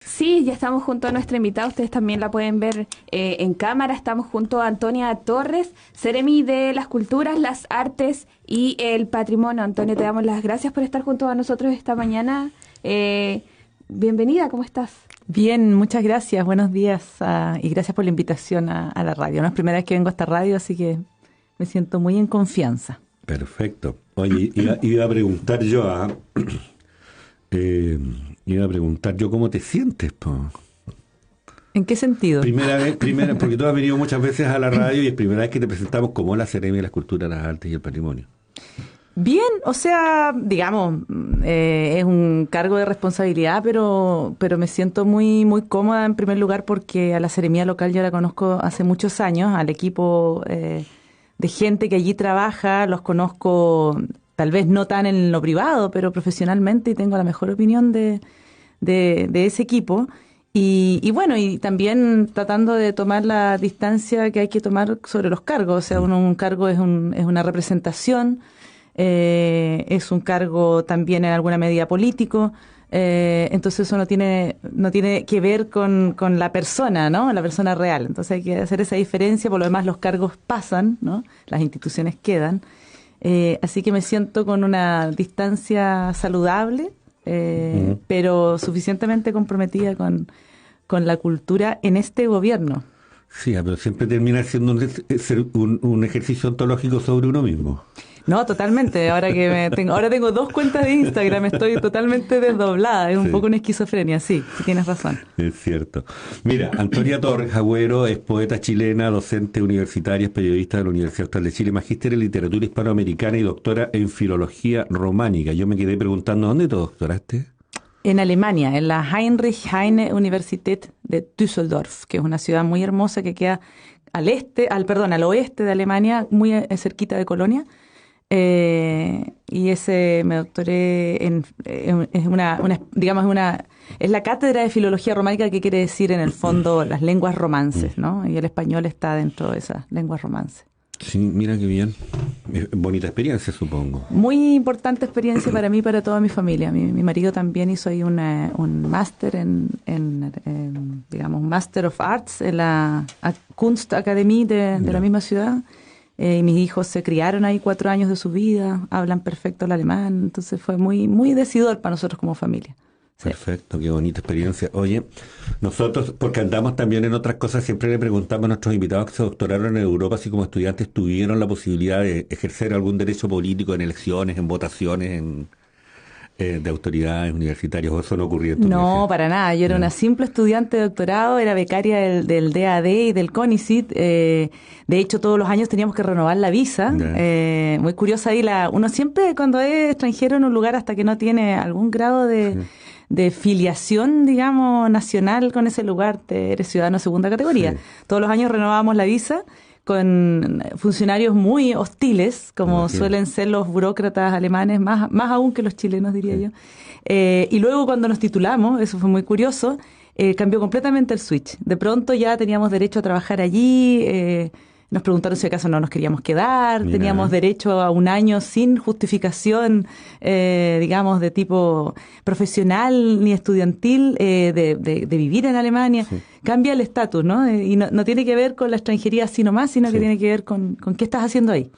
Sí, ya estamos junto a nuestra invitada, ustedes también la pueden ver en cámara, estamos junto a Antonia Torres, Seremi de las Culturas, las Artes y el Patrimonio. Antonia, te damos las gracias por estar junto a nosotros esta mañana. Bienvenida, ¿cómo estás? Bien, muchas gracias, buenos días y gracias por la invitación a la radio. No es primera vez que vengo a esta radio, así que me siento muy en confianza. Perfecto. Oye, iba a preguntar yo iba a preguntar yo cómo te sientes, po. ¿En qué sentido? Primera, porque tú has venido muchas veces a la radio y es primera vez que te presentamos como la Seremi de las Culturas, las Artes y el Patrimonio. Bien, o sea, digamos, es un cargo de responsabilidad, pero me siento muy cómoda en primer lugar porque a la Seremía local yo la conozco hace muchos años, al equipo de gente que allí trabaja, los conozco tal vez no tan en lo privado, pero profesionalmente y tengo la mejor opinión de ese equipo. Y bueno, y también tratando de tomar la distancia que hay que tomar sobre los cargos, o sea, un cargo es una representación. Es un cargo también en alguna medida político, entonces eso no tiene que ver con la persona, ¿no? La persona real. Entonces hay que hacer esa diferencia. Por lo demás los cargos pasan, ¿no? Las instituciones quedan. Así que me siento con una distancia saludable, pero suficientemente comprometida con la cultura en este gobierno. Sí, pero siempre termina siendo un ejercicio ontológico sobre uno mismo. No, totalmente. Ahora tengo 2 cuentas de Instagram, estoy totalmente desdoblada. Es un poco una esquizofrenia, sí tienes razón. Es cierto. Mira, Antonia Torres Agüero es poeta chilena, docente universitaria, es periodista de la Universidad Austral de Chile, magíster en literatura hispanoamericana y doctora en filología románica. Yo me quedé preguntando, ¿dónde te doctoraste? En Alemania, en la Heinrich-Heine-Universität de Düsseldorf, que es una ciudad muy hermosa que queda al oeste de Alemania, muy cerquita de Colonia. Y me doctoré es la cátedra de filología románica, que quiere decir en el fondo las lenguas romances, ¿no? Y el español está dentro de esas lenguas romances. Sí, mira qué bien. Bonita experiencia, supongo. Muy importante experiencia para mí y para toda mi familia. Mi marido también hizo ahí un máster digamos, un Master of Arts en la Kunstakademie de la misma ciudad. Y mis hijos se criaron ahí 4 años de su vida, hablan perfecto el alemán, entonces fue muy decidor para nosotros como familia. Sí. Perfecto, qué bonita experiencia. Oye, nosotros, porque andamos también en otras cosas, siempre le preguntamos a nuestros invitados que se doctoraron en Europa si como estudiantes tuvieron la posibilidad de ejercer algún derecho político en elecciones, en votaciones, de autoridades universitarias, o eso no ocurrió en tu No, universidad. para nada. Yo era una simple estudiante de doctorado, era becaria del DAD y del CONICYT. De hecho, todos los años teníamos que renovar la visa. Muy curiosa ahí, uno siempre cuando es extranjero en un lugar hasta que no tiene algún grado de filiación, digamos, nacional con ese lugar, eres ciudadano de segunda categoría. Sí. Todos los años renovábamos la visa con funcionarios muy hostiles, como suelen ser los burócratas alemanes, más aún que los chilenos, diría yo. Y luego cuando nos titulamos, eso fue muy curioso, cambió completamente el switch. De pronto ya teníamos derecho a trabajar allí, nos preguntaron si acaso no nos queríamos quedar, teníamos derecho a un año sin justificación, digamos, de tipo profesional ni estudiantil, de vivir en Alemania. Sí. Cambia el estatus, ¿no? Y no tiene que ver con la extranjería así nomás, sino que tiene que ver con qué estás haciendo ahí.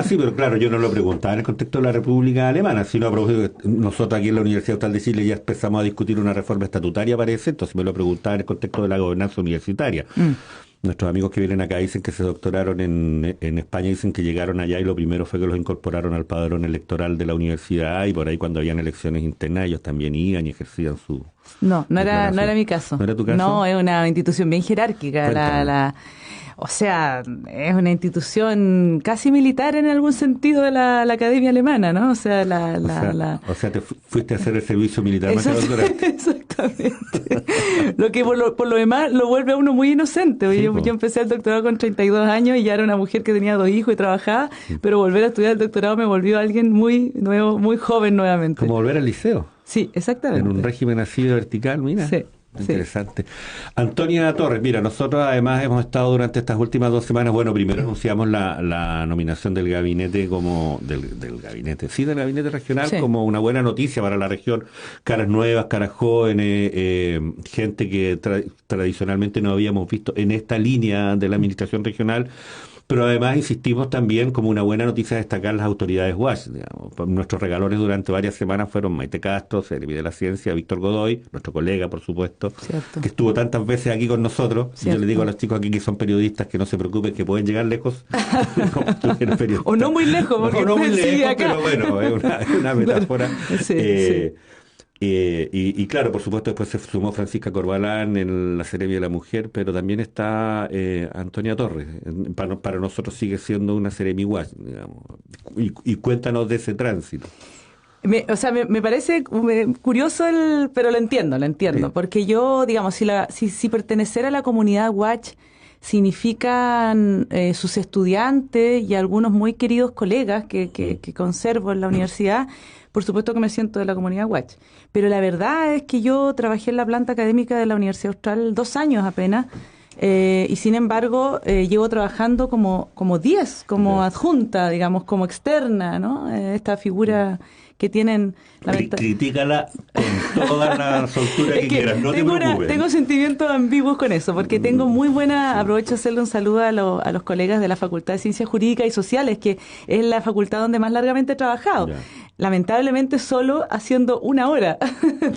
Sí, pero claro, yo no lo preguntaba en el contexto de la República Alemana, sino a propósito que nosotros aquí en la Universidad Austral de Chile ya empezamos a discutir una reforma estatutaria, parece, entonces me lo preguntaba en el contexto de la gobernanza universitaria. Nuestros amigos que vienen acá dicen que se doctoraron en España, dicen que llegaron allá y lo primero fue que los incorporaron al padrón electoral de la universidad, y por ahí cuando habían elecciones internas ellos también iban y ejercían su... No era mi caso. ¿No era tu caso? No, es una institución bien jerárquica. O sea, es una institución casi militar en algún sentido de la academia alemana, ¿no? O sea, O sea, te fuiste a hacer el servicio militar más que doctorar. Exactamente. Lo que por lo demás lo vuelve a uno muy inocente. Sí, yo empecé el doctorado con 32 años y ya era una mujer que tenía 2 hijos y trabajaba, pero volver a estudiar el doctorado me volvió a alguien muy nuevo, muy joven nuevamente. Como volver al liceo. Sí, exactamente. En un régimen así de vertical, mira. Sí. Interesante. Antonia Torres, mira, nosotros además hemos estado durante estas últimas 2 semanas, bueno, primero anunciamos la nominación del gabinete del gabinete regional, sí, como una buena noticia para la región, caras nuevas, caras jóvenes, gente que tradicionalmente no habíamos visto en esta línea de la administración regional. Pero además insistimos también como una buena noticia destacar las autoridades WASH. Nuestros regalores durante varias semanas fueron Maite Castro, Seremi de la Ciencia, Víctor Godoy, nuestro colega, por supuesto, cierto, que estuvo tantas veces aquí con nosotros. Cierto. Yo le digo a los chicos aquí que son periodistas que no se preocupen, que pueden llegar lejos. O no muy lejos, porque o no muy lejos, acá. Pero bueno, es una metáfora. Sí. Y claro, por supuesto, después se sumó Francisca Corbalán en la Seremi de la Mujer, pero también está Antonia Torres. Para nosotros sigue siendo una Seremi WASH, digamos. Y cuéntanos de ese tránsito. Me parece curioso, pero lo entiendo, sí, porque yo, digamos, si pertenecer a la comunidad WASH significan sus estudiantes y algunos muy queridos colegas que conservo en la universidad, por supuesto que me siento de la comunidad WASH. Pero la verdad es que yo trabajé en la planta académica de la Universidad Austral 2 años apenas, y sin embargo llevo trabajando como 10, como adjunta, digamos, como externa, ¿no? Esta figura que tienen... Critícala con toda la soltura que quieras, no te preocupes. Tengo sentimientos ambiguos con eso, porque tengo muy buena... Aprovecho de hacerle un saludo a los colegas de la Facultad de Ciencias Jurídicas y Sociales, que es la facultad donde más largamente he trabajado. Ya. Lamentablemente solo haciendo 1 hora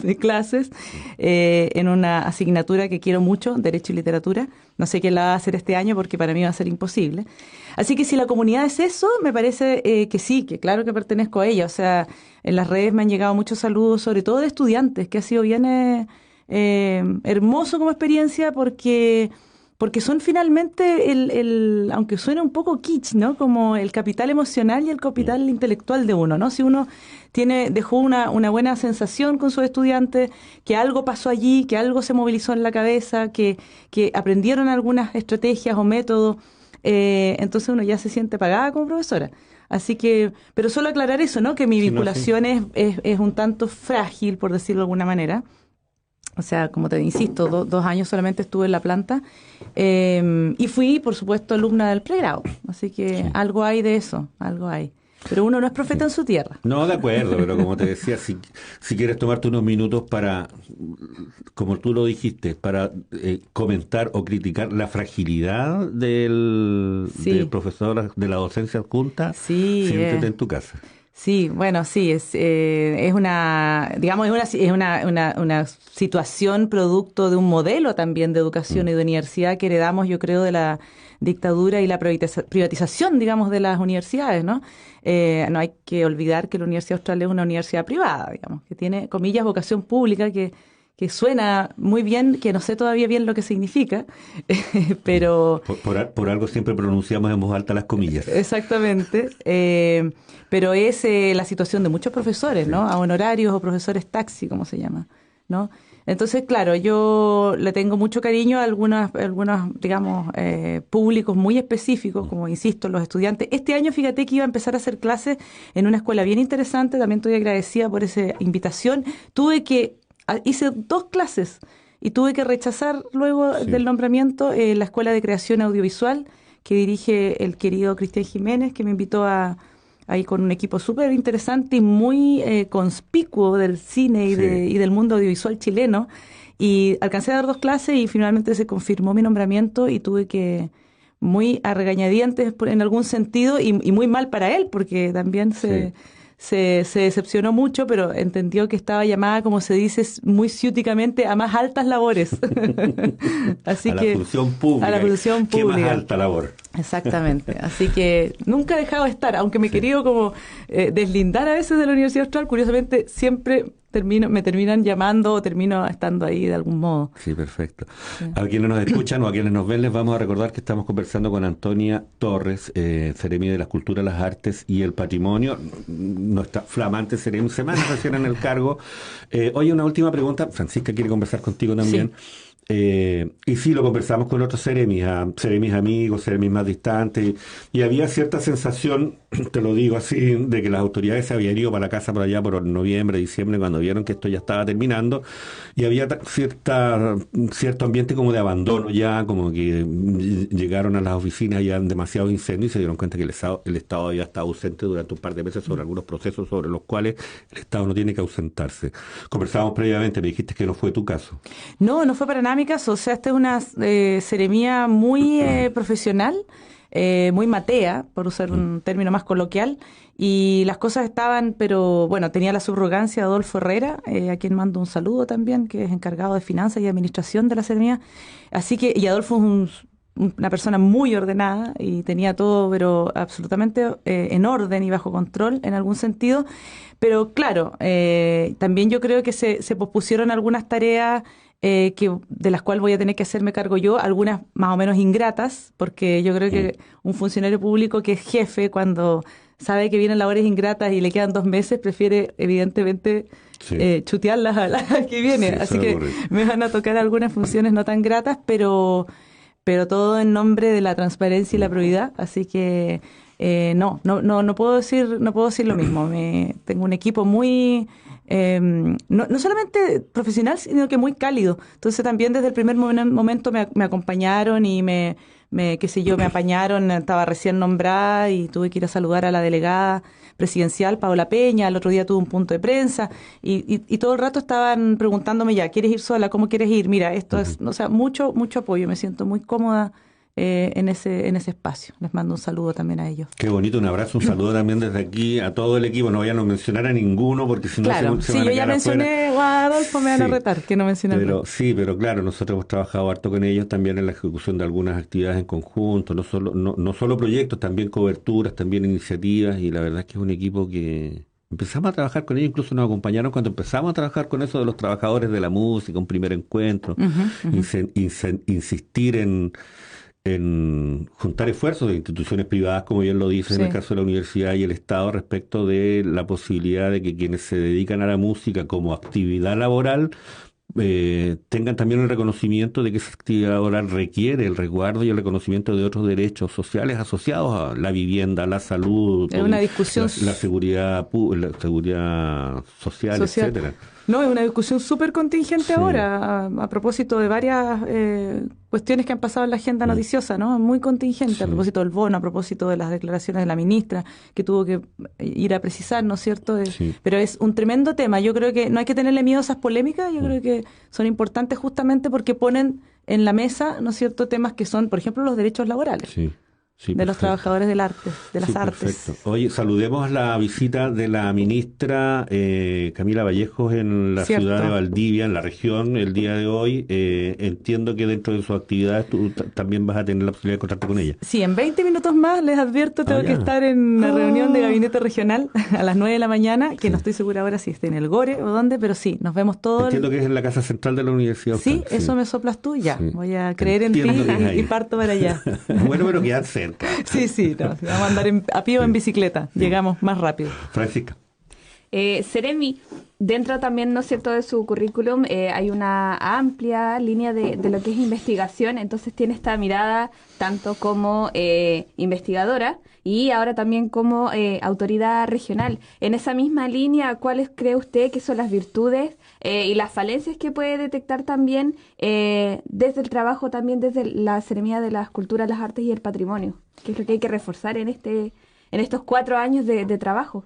de clases en una asignatura que quiero mucho, Derecho y Literatura. No sé quién la va a hacer este año porque para mí va a ser imposible. Así que si la comunidad es eso, me parece que sí, que claro que pertenezco a ella. O sea, en las redes me han llegado muchos saludos, sobre todo de estudiantes, que ha sido bien hermoso como experiencia porque son finalmente aunque suene un poco kitsch, ¿no? Como el capital emocional y el capital intelectual de uno, ¿no? Si uno dejó una buena sensación con sus estudiantes, que algo pasó allí, que algo se movilizó en la cabeza, que aprendieron algunas estrategias o métodos, entonces uno ya se siente pagada como profesora. Así que, pero solo aclarar eso, ¿no? Que mi vinculación es un tanto frágil, por decirlo de alguna manera. O sea, como te insisto, 2 años solamente estuve en la planta y fui, por supuesto, alumna del pregrado. Así que sí, algo hay de eso, algo hay. Pero uno no es profeta en su tierra. No, de acuerdo, pero como te decía, si quieres tomarte unos minutos para, como tú lo dijiste, para comentar o criticar la fragilidad del profesor, de la docencia adjunta, siéntete en tu casa. Sí, bueno, sí, es una, digamos, es una situación producto de un modelo también de educación y de universidad que heredamos, yo creo, de la dictadura y la privatización, digamos, de las universidades, ¿no? No hay que olvidar que la Universidad Austral es una universidad privada, digamos, que tiene, comillas, vocación pública, que suena muy bien, que no sé todavía bien lo que significa, pero... Por algo siempre pronunciamos en voz alta las comillas. Exactamente, pero es la situación de muchos profesores, ¿no? A honorarios o profesores taxi, como se llama, ¿no? Entonces, claro, yo le tengo mucho cariño a algunos digamos, públicos muy específicos, como insisto, los estudiantes. Este año, fíjate que iba a empezar a hacer clases en una escuela bien interesante, también estoy agradecida por esa invitación. Hice 2 clases y tuve que rechazar luego del nombramiento la Escuela de Creación Audiovisual que dirige el querido Cristian Jiménez, que me invitó ahí con un equipo súper interesante y muy conspicuo del cine y del mundo audiovisual chileno. Y alcancé a dar 2 clases y finalmente se confirmó mi nombramiento y tuve que, muy a regañadientes en algún sentido y muy mal para él, porque también se decepcionó mucho, pero entendió que estaba llamada, como se dice muy ciúticamente, a más altas labores. Así la función pública. A la función pública. ¿Qué más alta labor? Exactamente. Así que nunca he dejado de estar, aunque me he querido como deslindar a veces de la Universidad Austral, curiosamente siempre me terminan llamando o termino estando ahí de algún modo. Sí, perfecto. Sí. A quienes nos escuchan o a quienes nos ven, les vamos a recordar que estamos conversando con Antonia Torres, Seremi de las Culturas, las Artes y el Patrimonio. Nuestra flamante Seremi, semanas recién en el cargo. Oye, una última pregunta. Francisca quiere conversar contigo también. Y sí, lo conversamos con otros seremis amigos, seremis más distantes, y había cierta sensación, te lo digo así, de que las autoridades se habían ido para la casa por allá por noviembre, diciembre, cuando vieron que esto ya estaba terminando, y había cierto ambiente como de abandono ya, como que llegaron a las oficinas ya demasiado incendios y se dieron cuenta que el Estado ya estaba ausente durante un par de meses sobre algunos procesos sobre los cuales el Estado no tiene que ausentarse. Conversábamos previamente, me dijiste que no fue tu caso. No, no fue para nada mi caso. O sea, esta es una seremía muy profesional, muy matea, por usar un término más coloquial, y las cosas estaban, pero bueno, tenía la subrogancia de Adolfo Herrera, a quien mando un saludo también, que es encargado de finanzas y administración de la seremía. Así que, y Adolfo es una persona muy ordenada y tenía todo, pero absolutamente en orden y bajo control en algún sentido. Pero claro, también yo creo que se pospusieron algunas tareas de las cuales voy a tener que hacerme cargo yo, algunas más o menos ingratas, porque yo creo que un funcionario público que es jefe, cuando sabe que vienen labores ingratas y le quedan 2 meses, prefiere evidentemente chutearlas a la que viene. Sí, así que me van a tocar algunas funciones no tan gratas, pero todo en nombre de la transparencia y la probidad. Así que no puedo decir lo mismo. Tengo un equipo muy no solamente profesional, sino que muy cálido. Entonces también desde el primer momento me acompañaron y me apañaron. Estaba recién nombrada y tuve que ir a saludar a la delegada presidencial, Paola Peña. El otro día tuve un punto de prensa y todo el rato estaban preguntándome, ya, ¿quieres ir sola? ¿Cómo quieres ir? Mira, esto es, o sea, mucho apoyo. Me siento muy cómoda en ese espacio. Les mando un saludo también a ellos. Qué bonito, un abrazo, un saludo también desde aquí a todo el equipo. No vayan a mencionar a ninguno porque si no claro, se van yo a ya quedar mencioné a Adolfo, me van a retar que no mencioné. Pero claro, nosotros hemos trabajado harto con ellos también en la ejecución de algunas actividades en conjunto, no solo proyectos, también coberturas, también iniciativas, y la verdad es que es un equipo que empezamos a trabajar con ellos, incluso nos acompañaron cuando empezamos a trabajar con eso de los trabajadores de la música, un primer encuentro, insistir en juntar esfuerzos de instituciones privadas, como bien lo dice en el caso de la universidad y el Estado, respecto de la posibilidad de que quienes se dedican a la música como actividad laboral tengan también el reconocimiento de que esa actividad laboral requiere el resguardo y el reconocimiento de otros derechos sociales asociados a la vivienda, la salud, una discusión, la seguridad social, etcétera. No, es una discusión súper contingente ahora, a propósito de varias cuestiones que han pasado en la agenda noticiosa, ¿no? Muy contingente, a propósito del bono, a propósito de las declaraciones de la ministra, que tuvo que ir a precisar, ¿no es cierto? Pero es un tremendo tema. Yo creo que no hay que tenerle miedo a esas polémicas, yo creo que son importantes justamente porque ponen en la mesa, ¿no es cierto?, temas que son, por ejemplo, los derechos laborales. Sí, de los trabajadores del arte, de las artes. Perfecto. Oye, saludemos la visita de la ministra Camila Vallejos en la ciudad de Valdivia, en la región, el día de hoy. Entiendo que dentro de sus actividades tú también vas a tener la posibilidad de encontrarte con ella. Sí, en 20 minutos más, les advierto, tengo que estar en una reunión de gabinete regional a las 9 de la mañana, que no estoy segura ahora si esté en el Gore o dónde, pero sí, nos vemos todos. Entiendo que es en la Casa Central de la Universidad. Sí, eso me soplas tú, ya. Voy a creer en ti y parto para allá. Bueno, pero quedan cerca. Sí, vamos a andar a pie o en bicicleta, llegamos más rápido. Francisca. Seremi, dentro también, ¿no es cierto?, de su currículum hay una amplia línea de lo que es investigación, entonces tiene esta mirada tanto como investigadora y ahora también como autoridad regional. En esa misma línea, ¿cuáles cree usted que son las virtudes y las falencias que puede detectar también desde el trabajo, también desde la Seremía de las Culturas, las Artes y el Patrimonio? ¿Qué es lo que hay que reforzar en estos 4 años de trabajo?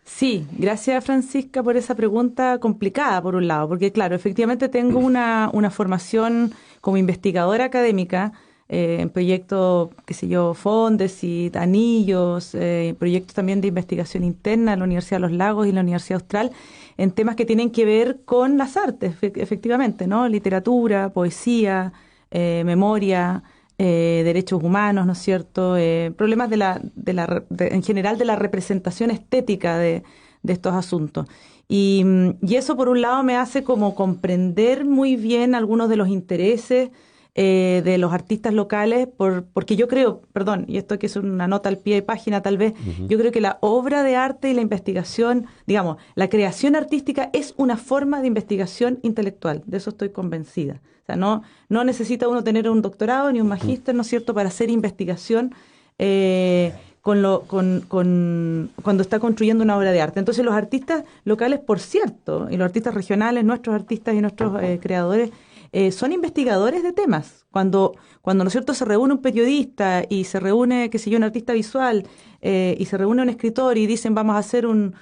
Sí, gracias Francisca por esa pregunta complicada por un lado, porque claro, efectivamente tengo una formación como investigadora académica en proyectos, qué sé yo, Fondesit, Anillos, proyectos también de investigación interna en la Universidad de los Lagos y la Universidad Austral, en temas que tienen que ver con las artes, efectivamente, ¿no? Literatura, poesía, memoria, derechos humanos, ¿no es cierto? Problemas en general de la representación estética de estos asuntos. Y eso, por un lado, me hace como comprender muy bien algunos de los intereses de los artistas locales, porque yo creo, perdón, y esto que es una nota al pie de página tal vez, yo creo que la obra de arte y la investigación, digamos, la creación artística es una forma de investigación intelectual, de eso estoy convencida. O sea, no necesita uno tener un doctorado ni un magíster, ¿no es cierto?, para hacer investigación cuando está construyendo una obra de arte. Entonces los artistas locales, por cierto, y los artistas regionales, nuestros artistas y nuestros creadores, son investigadores de temas. Cuando ¿no es cierto?, se reúne un periodista y se reúne, qué sé yo, un artista visual y se reúne un escritor y dicen vamos a hacer un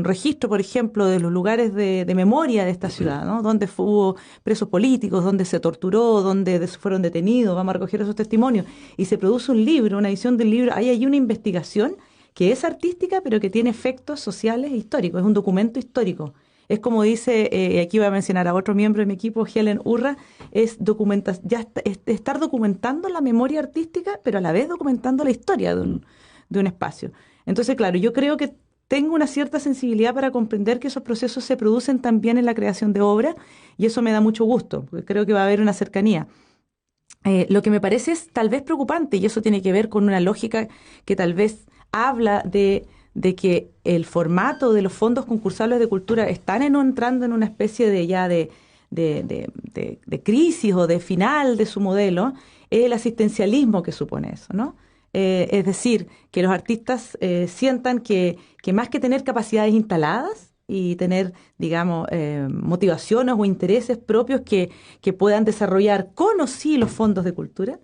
registro, por ejemplo, de los lugares de memoria de esta ciudad, ¿no? Donde hubo presos políticos, donde se torturó, donde fueron detenidos, vamos a recoger esos testimonios. Y se produce un libro, una edición del libro. Ahí hay una investigación que es artística, pero que tiene efectos sociales e históricos. Es un documento histórico. Es como dice, aquí voy a mencionar a otro miembro de mi equipo, Helen Urra, es estar documentando la memoria artística, pero a la vez documentando la historia de un espacio. Entonces, claro, yo creo que tengo una cierta sensibilidad para comprender que esos procesos se producen también en la creación de obra, y eso me da mucho gusto, porque creo que va a haber una cercanía. Lo que me parece es tal vez preocupante, y eso tiene que ver con una lógica que tal vez habla de que el formato de los fondos concursables de cultura están entrando en una especie de crisis o de final de su modelo, es el asistencialismo que supone eso, ¿no? Es decir, que los artistas sientan que más que tener capacidades instaladas y tener, digamos, motivaciones o intereses propios que puedan desarrollar con o sin los fondos de cultura,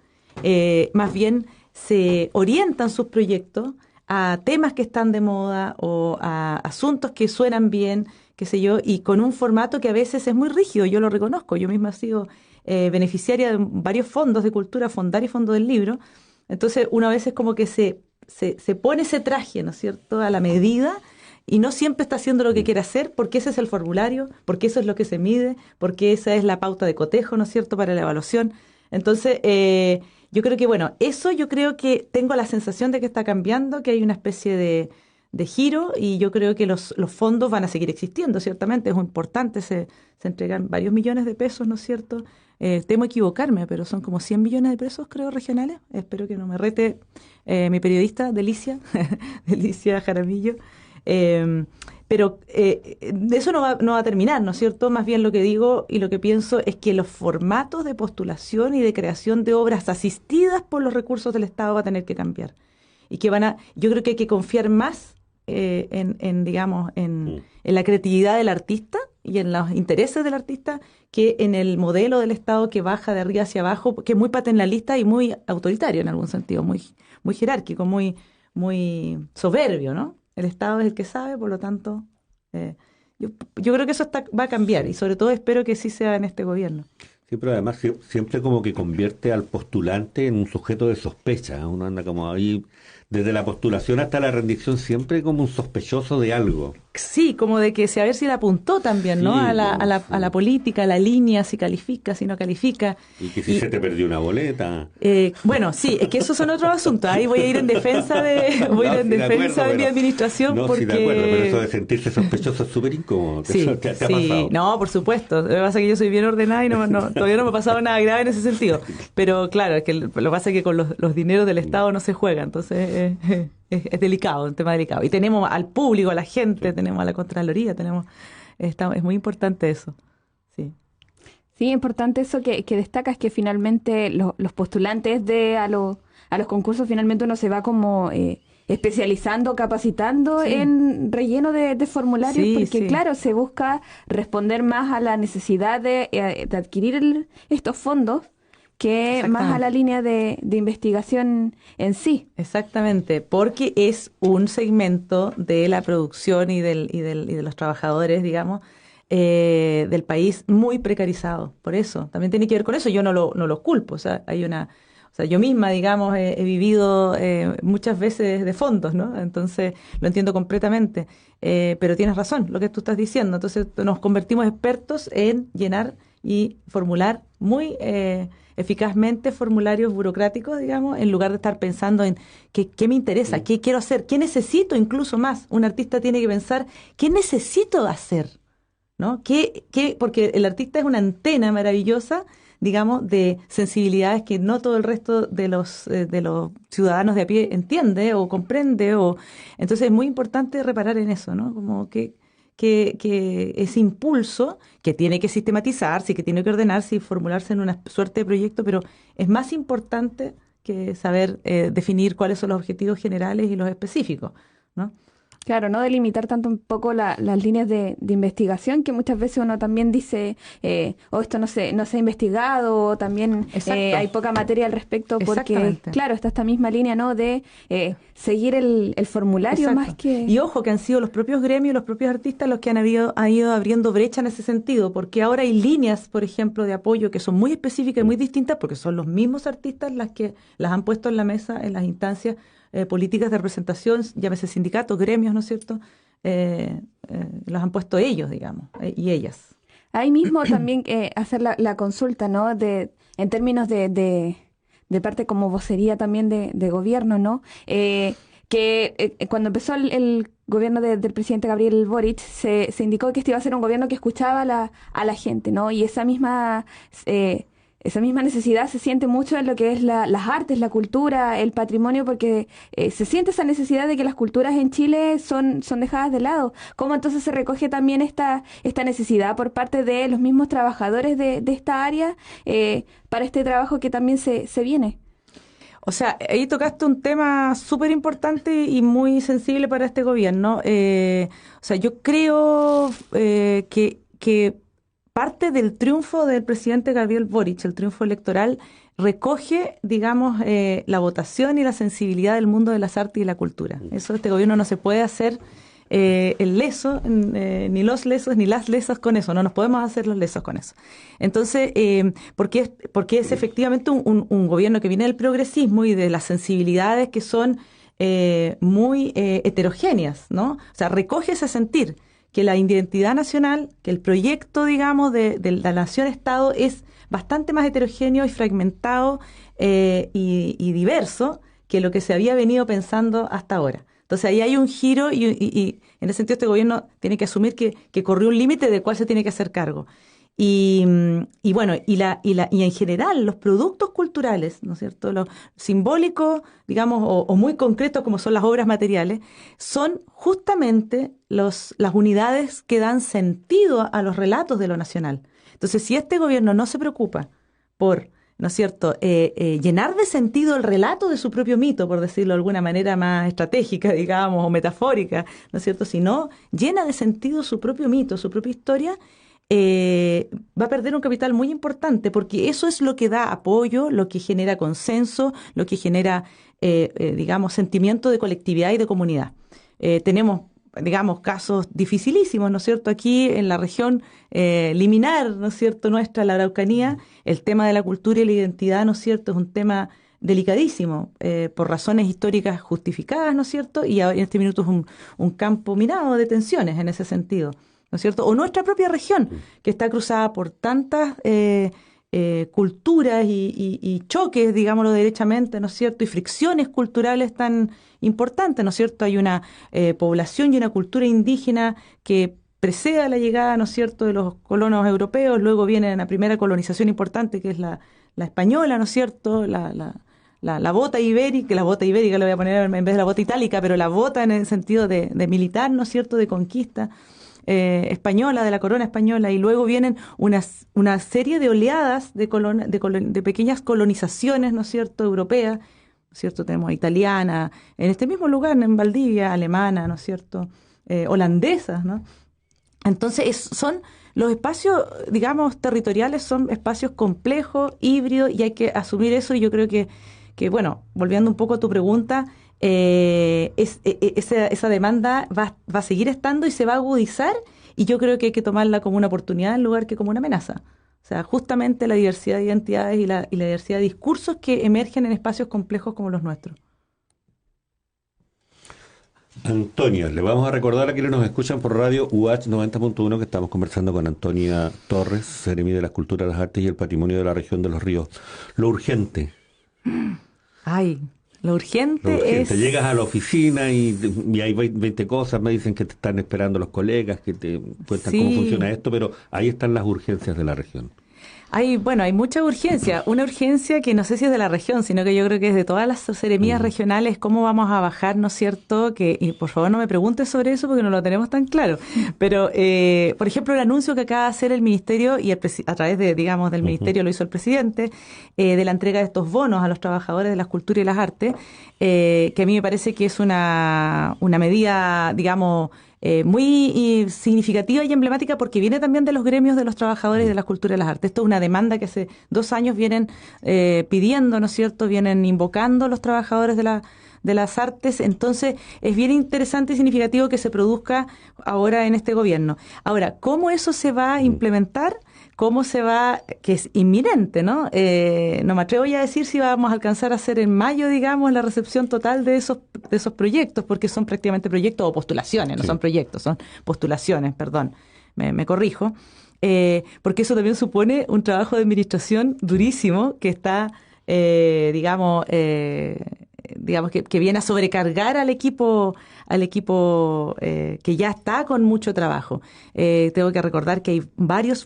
más bien se orientan sus proyectos a temas que están de moda o a asuntos que suenan bien, qué sé yo, y con un formato que a veces es muy rígido, yo lo reconozco, yo misma he sido beneficiaria de varios fondos de cultura, Fondar y Fondo del Libro, entonces uno a veces como que se pone ese traje, ¿no es cierto?, a la medida, y no siempre está haciendo lo que quiere hacer, porque ese es el formulario, porque eso es lo que se mide, porque esa es la pauta de cotejo, ¿no es cierto?, para la evaluación. Entonces, yo creo que, bueno, eso yo creo que tengo la sensación de que está cambiando, que hay una especie de giro, y yo creo que los fondos van a seguir existiendo, ciertamente, es muy importante, se entregan varios millones de pesos, ¿no es cierto? Temo equivocarme, pero son como 100 millones de pesos, creo, regionales. Espero que no me rete mi periodista, Delicia Jaramillo. Pero eso no va a terminar, ¿no es cierto? Más bien lo que digo y lo que pienso es que los formatos de postulación y de creación de obras asistidas por los recursos del Estado va a tener que cambiar. Y que yo creo que hay que confiar más digamos, en la creatividad del artista y en los intereses del artista que en el modelo del Estado que baja de arriba hacia abajo, que es muy paternalista y muy autoritario en algún sentido, muy jerárquico, muy soberbio, ¿no? El Estado es el que sabe, por lo tanto, yo creo que eso va a cambiar y sobre todo espero que sí sea en este gobierno. Sí, pero además siempre como que convierte al postulante en un sujeto de sospecha. Uno anda como ahí, desde la postulación hasta la rendición, siempre como un sospechoso de algo. Sí, como de que a ver si le apuntó también, ¿no? Sí, a la política, a la línea, si califica, si no califica. Y que si se te perdió una boleta. Bueno, sí, es que esos son otros asuntos. Ahí voy a ir en defensa de mi administración. No, porque... sí, de acuerdo, pero eso de sentirse sospechoso es súper incómodo. Sí, ¿Te ha pasado? No, por supuesto. Lo que pasa es que yo soy bien ordenada y todavía no me ha pasado nada grave en ese sentido. Pero claro, es que lo que pasa es que con los dineros del Estado no se juega, entonces es delicado, un tema delicado. Y tenemos al público, a la gente, tenemos a la Contraloría, es muy importante eso. Sí. Sí, importante eso que destacas, que finalmente los postulantes a los concursos, finalmente uno se va como especializando, capacitando en relleno de formularios, porque claro, se busca responder más a la necesidad de adquirir estos fondos que más a la línea de investigación en sí. Exactamente, porque es un segmento de la producción y de los trabajadores, digamos, del país muy precarizado. Por eso, también tiene que ver con eso. Yo no los culpo, o sea, yo misma, digamos, he vivido muchas veces de fondos, ¿no? Entonces, lo entiendo completamente. Pero tienes razón, lo que tú estás diciendo. Entonces, nos convertimos expertos en llenar y formular muy eficazmente formularios burocráticos, digamos, en lugar de estar pensando en qué me interesa, qué quiero hacer, qué necesito, incluso más. Un artista tiene que pensar, ¿qué necesito hacer? ¿no? Porque el artista es una antena maravillosa, digamos, de sensibilidades que no todo el resto de los ciudadanos de a pie entiende o comprende. Entonces es muy importante reparar en eso, ¿no? Como que ese impulso que tiene que sistematizarse, que tiene que ordenarse y formularse en una suerte de proyecto, pero es más importante que saber definir cuáles son los objetivos generales y los específicos, ¿no? Claro, no delimitar tanto un poco las líneas de investigación, que muchas veces uno también dice, esto no se ha investigado, o también hay poca materia al respecto, porque, claro, está esta misma línea, ¿no?, de seguir el formulario. Exacto. Más que... Y ojo, que han sido los propios gremios, los propios artistas los que han ido abriendo brecha en ese sentido, porque ahora hay líneas, por ejemplo, de apoyo que son muy específicas y muy distintas, porque son los mismos artistas las que las han puesto en la mesa en las instancias políticas de representación, llámese sindicatos, gremios, ¿no es cierto? Los han puesto ellos, digamos, y ellas. Ahí mismo también hacer la consulta, ¿no? En términos de parte como vocería también de gobierno, ¿no? Cuando empezó el gobierno del presidente Gabriel Boric, se indicó que este iba a ser un gobierno que escuchaba a la gente, ¿no? Y esa misma necesidad se siente mucho en lo que es las artes, la cultura, el patrimonio, porque se siente esa necesidad de que las culturas en Chile son dejadas de lado. ¿Cómo entonces se recoge también esta necesidad por parte de los mismos trabajadores de esta área para este trabajo que también se viene? O sea, ahí tocaste un tema súper importante y muy sensible para este gobierno. O sea, yo creo que parte del triunfo del presidente Gabriel Boric, el triunfo electoral, recoge, digamos, la votación y la sensibilidad del mundo de las artes y la cultura. Eso este gobierno no se puede hacer el leso, ni los lesos, ni las lesas con eso. No nos podemos hacer los lesos con eso. Entonces, porque es efectivamente un gobierno que viene del progresismo y de las sensibilidades que son muy heterogéneas, ¿no? O sea, recoge ese sentir que la identidad nacional, que el proyecto, digamos, de la nación-estado es bastante más heterogéneo y fragmentado y diverso que lo que se había venido pensando hasta ahora. Entonces ahí hay un giro y en ese sentido este gobierno tiene que asumir que corrió un límite del cual se tiene que hacer cargo. Y bueno, y en general los productos culturales, ¿no es cierto?, los simbólicos, digamos, o muy concretos como son las obras materiales, son justamente las unidades que dan sentido a los relatos de lo nacional. Entonces, si este gobierno no se preocupa por, ¿no es cierto?, llenar de sentido el relato de su propio mito, por decirlo de alguna manera más estratégica, digamos, o metafórica, ¿no es cierto?, si no llena de sentido su propio mito, su propia historia, va a perder un capital muy importante, porque eso es lo que da apoyo, lo que genera consenso, lo que genera, digamos, sentimiento de colectividad y de comunidad. Tenemos, digamos, casos dificilísimos, ¿no es cierto? Aquí en la región liminar, ¿no es cierto?, nuestra, la Araucanía, el tema de la cultura y la identidad, ¿no es cierto?, es un tema delicadísimo, por razones históricas justificadas, ¿no es cierto?, y en este minuto es un campo minado de tensiones en ese sentido, ¿no es cierto? O nuestra propia región, que está cruzada por tantas culturas y choques, digámoslo derechamente, ¿no es cierto?, y fricciones culturales tan importantes, ¿no es cierto? Hay una población y una cultura indígena que precede a la llegada, ¿no es cierto?, de los colonos europeos, luego viene la primera colonización importante, que es la española, ¿no es cierto?, la bota ibérica, la voy a poner en vez de la bota itálica, pero la bota en el sentido de militar, ¿no es cierto?, de conquista española, de la corona española, y luego vienen una serie de oleadas de pequeñas colonizaciones, ¿no es cierto?, europeas, ¿no es cierto?, tenemos italiana, en este mismo lugar, en Valdivia, alemana, ¿no es cierto?, holandesas, ¿no? Entonces son los espacios, digamos, territoriales, son espacios complejos, híbridos, y hay que asumir eso, y yo creo que bueno, volviendo un poco a tu pregunta, esa demanda va a seguir estando y se va a agudizar, y yo creo que hay que tomarla como una oportunidad en lugar que como una amenaza. O sea, justamente la diversidad de identidades y la diversidad de discursos que emergen en espacios complejos como los nuestros. Antonia, le vamos a recordar a quienes nos escuchan por radio UH 90.1 que estamos conversando con Antonia Torres, seremi de las Culturas, las Artes y el Patrimonio de la región de Los Ríos. Lo urgente. Ay, Lo urgente, Lo urgente. es... Llegas a la oficina y hay 20 cosas, me dicen que te están esperando los colegas, que te cuentan cómo funciona esto, pero ahí están las urgencias de la región. Hay mucha urgencia. Una urgencia que no sé si es de la región, sino que yo creo que es de todas las seremías regionales, cómo vamos a bajar, ¿no es cierto? Y por favor no me preguntes sobre eso porque no lo tenemos tan claro. Pero, por ejemplo, el anuncio que acaba de hacer el Ministerio, y a través de, digamos, del Ministerio lo hizo el presidente, de la entrega de estos bonos a los trabajadores de las culturas y las artes, que a mí me parece que es una medida, digamos, muy significativa y emblemática porque viene también de los gremios de los trabajadores de la cultura y las artes. Esto es una demanda que hace 2 años vienen pidiendo, ¿no es cierto?, vienen invocando los trabajadores de las artes. Entonces, es bien interesante y significativo que se produzca ahora en este gobierno. Ahora, ¿cómo eso se va a implementar? ¿Cómo se va? Que es inminente, ¿no? No me atrevo ya a decir si vamos a alcanzar a hacer en mayo, digamos, la recepción total de esos proyectos, porque son prácticamente proyectos o postulaciones, no son proyectos, son postulaciones, perdón, me corrijo, porque eso también supone un trabajo de administración durísimo que está, digamos, que viene a sobrecargar al equipo que ya está con mucho trabajo. Tengo que recordar que hay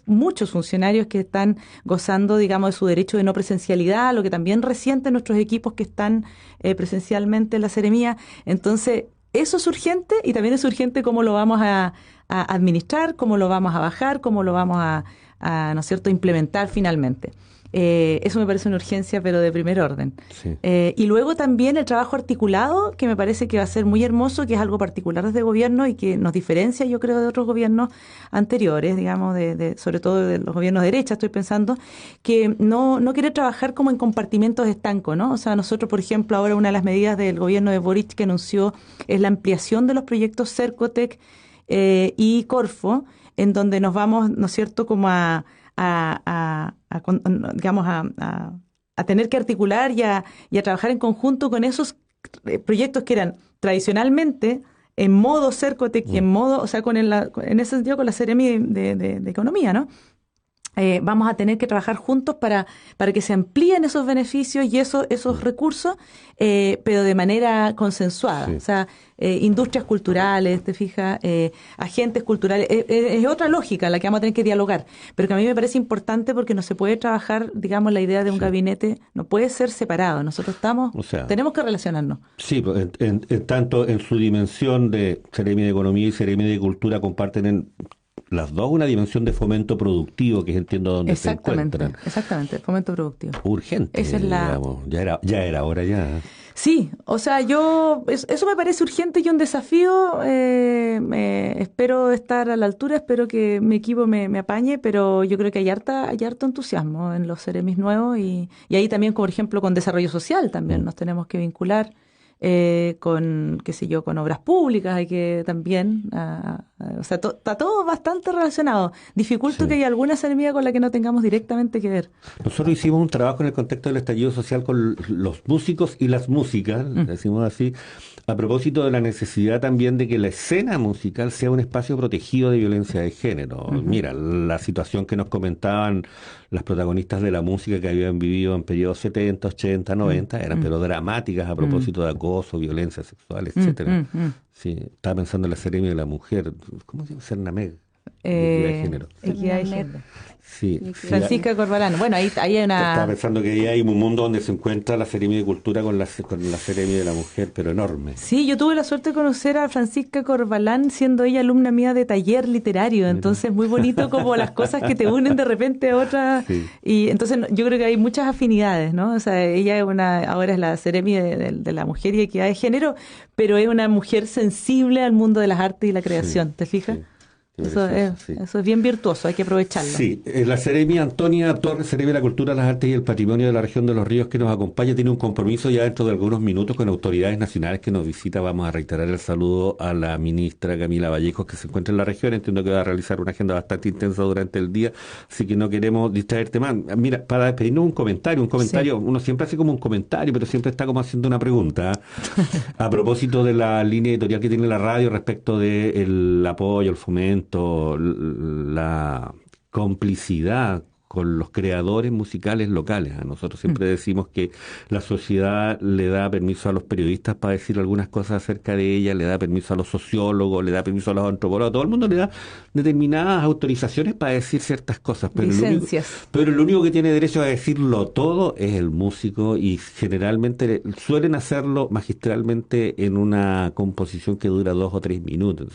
muchos funcionarios que están gozando, digamos, de su derecho de no presencialidad, lo que también resienten nuestros equipos que están presencialmente en la seremía. Entonces, eso es urgente y también es urgente cómo lo vamos a administrar, cómo lo vamos a bajar, cómo lo vamos a ¿no es cierto?, implementar finalmente. Eso me parece una urgencia, pero de primer orden. Sí. Y luego también el trabajo articulado, que me parece que va a ser muy hermoso, que es algo particular desde el gobierno y que nos diferencia, yo creo, de otros gobiernos anteriores, digamos, sobre todo de los gobiernos de derecha, estoy pensando, que no quiere trabajar como en compartimentos estancos, ¿no? O sea, nosotros, por ejemplo, ahora una de las medidas del gobierno de Boric que anunció es la ampliación de los proyectos Cercotec y Corfo, en donde nos vamos, ¿no es cierto?, como a tener que articular y a trabajar en conjunto con esos proyectos que eran tradicionalmente en modo Cercotec y en modo, o sea, en ese sentido con la Seremi de Economía, ¿no? Vamos a tener que trabajar juntos para que se amplíen esos beneficios y esos recursos, pero de manera consensuada. Sí. O sea, industrias culturales, te fijas, agentes culturales. Es otra lógica la que vamos a tener que dialogar, pero que a mí me parece importante porque no se puede trabajar, digamos, la idea de un gabinete, no puede ser separado. Nosotros tenemos que relacionarnos. Sí, tanto en su dimensión de Seremi de Economía y Seremi de Cultura comparten las dos una dimensión de fomento productivo, que es, entiendo, donde se encuentran. Exactamente, fomento productivo. Urgente, esa es digamos. Ya era hora ya. Sí, o sea, eso me parece urgente y un desafío. Espero estar a la altura, espero que mi equipo me apañe, pero yo creo que hay harto entusiasmo en los Seremis nuevos y ahí también, por ejemplo, con desarrollo social también nos tenemos que vincular. Con, qué sé yo, con obras públicas, hay que también, o sea, está todo bastante relacionado. Dificulto que haya alguna seremía con la que no tengamos directamente que ver. Nosotros hicimos un trabajo en el contexto del estallido social con los músicos y las músicas, decimos así, a propósito de la necesidad también de que la escena musical sea un espacio protegido de violencia de género. Mira, la situación que nos comentaban las protagonistas de la música que habían vivido en periodos 70, 80, 90, eran pero dramáticas a propósito de acoso, violencia sexual, etcétera. Sí, estaba pensando en la Seremi de la mujer, ¿cómo se llama? Cernameg. Equidad de género. Equidad de género. Sí. Francisca Corbalán. Bueno, ahí hay una... Estaba pensando que ahí hay un mundo donde se encuentra la Seremi de Cultura con la Seremi de la mujer, pero enorme. Sí, yo tuve la suerte de conocer a Francisca Corbalán siendo ella alumna mía de taller literario, entonces muy bonito como las cosas que te unen de repente a otras. Sí. Y entonces yo creo que hay muchas afinidades, ¿no? O sea, ella ahora es la Seremi de la mujer y equidad de género, pero es una mujer sensible al mundo de las artes y la creación, ¿te fijas? Sí. Eso es bien virtuoso, hay que aprovecharlo. Sí, la Seremi Antonia Torres, Seremi de la Cultura, las Artes y el Patrimonio de la Región de los Ríos, que nos acompaña, tiene un compromiso ya dentro de algunos minutos con autoridades nacionales que nos visita. Vamos a reiterar el saludo a la ministra Camila Vallejos, que se encuentra en la región. Entiendo que va a realizar una agenda bastante intensa durante el día, así que no queremos distraerte más. Mira, para despedirnos, un comentario, sí. Uno siempre hace como un comentario, pero siempre está como haciendo una pregunta. A propósito de la línea editorial que tiene la radio respecto del apoyo, el fomento, la complicidad con los creadores musicales locales. A nosotros siempre decimos que la sociedad le da permiso a los periodistas para decir algunas cosas acerca de ella, le da permiso a los sociólogos, le da permiso a los antropólogos, a todo el mundo le da determinadas autorizaciones para decir ciertas cosas. Licencias. Pero el único que tiene derecho a decirlo todo es el músico, y generalmente suelen hacerlo magistralmente en una composición que dura 2 o 3 minutos.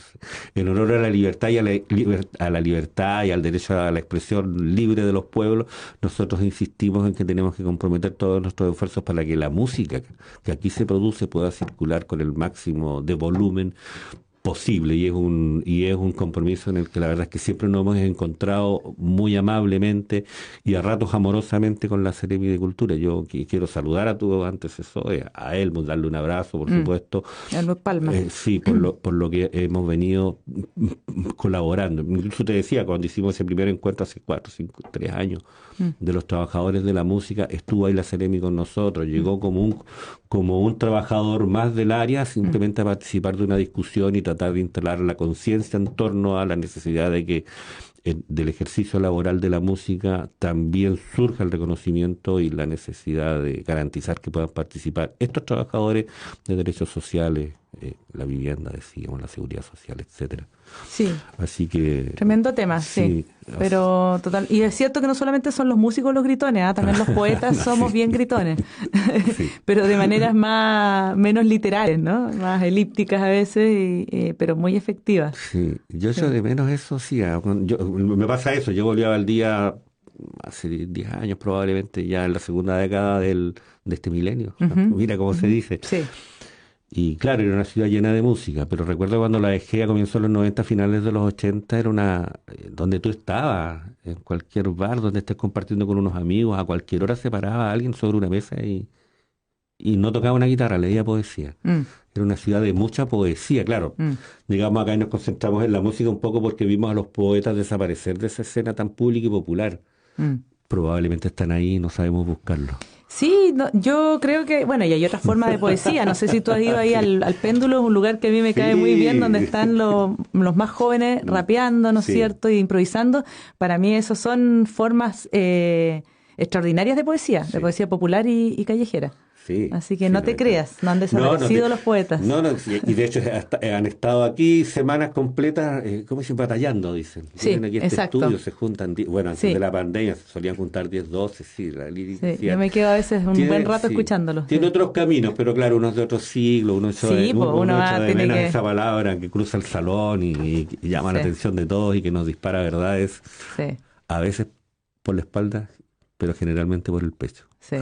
En honor a la libertad y a la libertad y al derecho a la expresión libre de los pueblos, nosotros insistimos en que tenemos que comprometer todos nuestros esfuerzos para que la música que aquí se produce pueda circular con el máximo de volumen posible, y es un compromiso en el que la verdad es que siempre nos hemos encontrado muy amablemente y a ratos amorosamente con la Seremi de Cultura. Yo quiero saludar a tu antecesor, a Helmut, darle un abrazo, por supuesto. Helmut Palma. Sí, por lo que hemos venido colaborando. Incluso te decía, cuando hicimos ese primer encuentro hace 4, 5, 3 años de los trabajadores de la música, estuvo ahí la Seremi con nosotros, llegó como un trabajador más del área, simplemente a participar de una discusión y tratar de instalar la conciencia en torno a la necesidad de que del ejercicio laboral de la música también surja el reconocimiento y la necesidad de garantizar que puedan participar estos trabajadores de derechos sociales, la vivienda, decíamos, la seguridad social, etcétera. Sí. Así que tremendo tema, sí. Pero total, y es cierto que no solamente son los músicos los gritones, también los poetas somos bien gritones, sí. Pero de maneras menos literales, ¿no? Más elípticas a veces, pero muy efectivas. Sí, yo echo de menos eso, sí. Me pasa eso, yo volví a Valdía hace 10 años probablemente, ya en la segunda década de este milenio. Mira cómo se dice. Sí. Y claro, era una ciudad llena de música, pero recuerdo cuando la dejé a comienzos de los 90, finales de los 80, era donde tú estabas, en cualquier bar donde estés compartiendo con unos amigos, a cualquier hora se paraba alguien sobre una mesa y no tocaba una guitarra, leía poesía. Era una ciudad de mucha poesía, claro. Digamos, acá nos concentramos en la música un poco porque vimos a los poetas desaparecer de esa escena tan pública y popular. Probablemente están ahí y no sabemos buscarlos. Sí, yo creo que, bueno, y hay otras formas de poesía. No sé si tú has ido ahí al Péndulo, un lugar que a mí me cae muy bien, donde están los más jóvenes rapeando, ¿no es cierto?, y improvisando. Para mí eso son formas extraordinarias de poesía popular y callejera. Sí, así que no te creas, no han desaparecido los poetas. No, y de hecho han estado aquí semanas completas, ¿cómo dicen? Batallando, dicen. Sí, vienen aquí a este exacto. estudio, se juntan, bueno, antes de la pandemia se solían juntar 10, 12, sí. Yo me quedo a veces buen rato escuchándolos. Tiene otros caminos, pero claro, unos de otros siglos, uno echa de menos esa palabra que cruza el salón y llama la atención de todos y que nos dispara verdades, a veces por la espalda, pero generalmente por el pecho. Sí.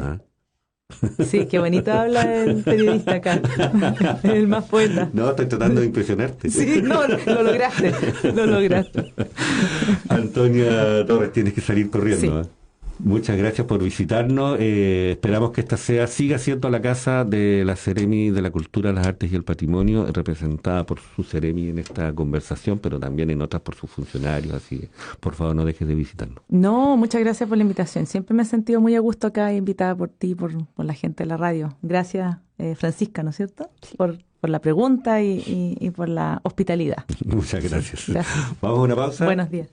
Sí, qué bonito habla el periodista acá, el más poeta. No, estoy tratando de impresionarte. Sí, no, lo lograste. Antonia Torres, tienes que salir corriendo. Sí. Muchas gracias por visitarnos. Esperamos que esta siga siendo la casa de la Seremi de la Cultura, las Artes y el Patrimonio, representada por su Seremi en esta conversación, pero también en otras por sus funcionarios. Así que, por favor, no dejes de visitarnos. No, muchas gracias por la invitación. Siempre me he sentido muy a gusto acá, invitada por ti, por la gente de la radio. Gracias, Francisca, ¿no es cierto? Sí. Por la pregunta y por la hospitalidad. Muchas gracias. Gracias. Vamos a una pausa. Buenos días.